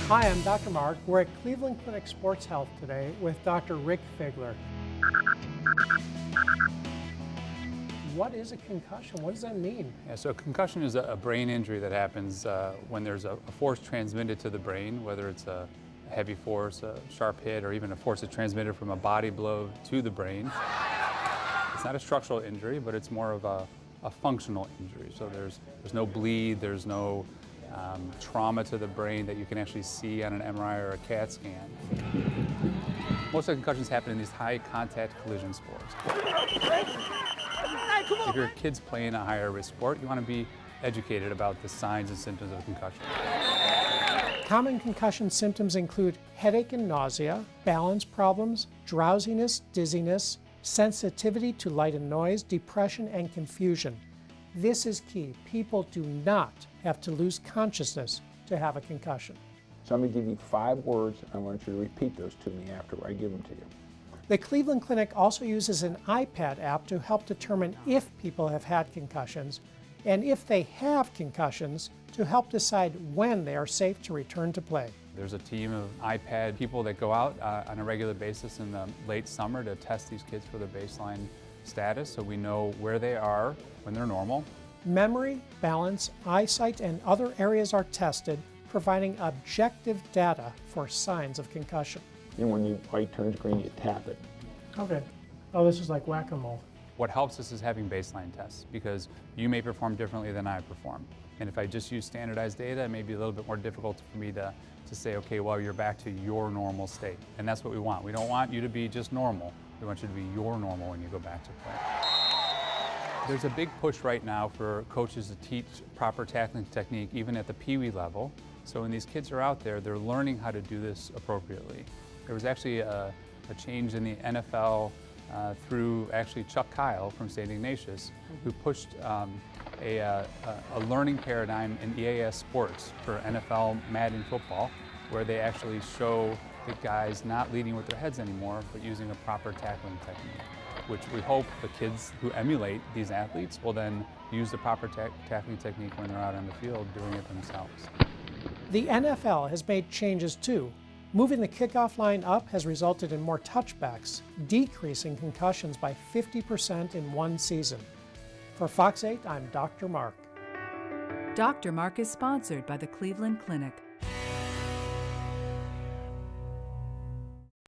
Hi, I'm Dr. Mark. We're at Cleveland Clinic Sports Health today with Dr. Rick Figler. What is a concussion? What does that mean? Yeah, so a concussion is a brain injury that happens when there's a force transmitted to the brain, whether it's a heavy force, a sharp hit, or even a force that's transmitted from a body blow to the brain. It's not a structural injury, but it's more of a functional injury. So there's no bleed, there's no trauma to the brain that you can actually see on an MRI or a CAT scan. Most of the concussions happen in these high contact collision sports. If your kid's playing a higher risk sport, you want to be educated about the signs and symptoms of a concussion. Common concussion symptoms include headache and nausea, balance problems, drowsiness, dizziness, sensitivity to light and noise, depression, and confusion. This is key. People do not have to lose consciousness to have a concussion. So I'm going to give you 5 words, and I want you to repeat those to me after I give them to you. The Cleveland Clinic also uses an iPad app to help determine if people have had concussions, and if they have concussions, to help decide when they are safe to return to play. There's a team of iPad people that go out on a regular basis in the late summer to test these kids for their baseline status so we know where they are when they're normal. Memory, balance, eyesight, and other areas are tested, providing objective data for signs of concussion. And when your light turns green, you tap it. Okay. Oh, this is like whack-a-mole. What helps us is having baseline tests because you may perform differently than I perform. And if I just use standardized data, it may be a little bit more difficult for me to say, okay, well, you're back to your normal state. And that's what we want. We don't want you to be just normal. We want you to be your normal when you go back to play. There's a big push right now for coaches to teach proper tackling technique even at the Pee-wee level. So when these kids are out there, they're learning how to do this appropriately. There was actually a change in the NFL through actually Chuck Kyle from St. Ignatius, who pushed a learning paradigm in EAS sports for NFL Madden football, where they actually show the guys not leading with their heads anymore, but using a proper tackling technique, which we hope the kids who emulate these athletes will then use the proper tackling technique when they're out on the field doing it themselves. The NFL has made changes too. Moving the kickoff line up has resulted in more touchbacks, decreasing concussions by 50% in one season. For Fox 8, I'm Dr. Mark. Dr. Mark is sponsored by the Cleveland Clinic.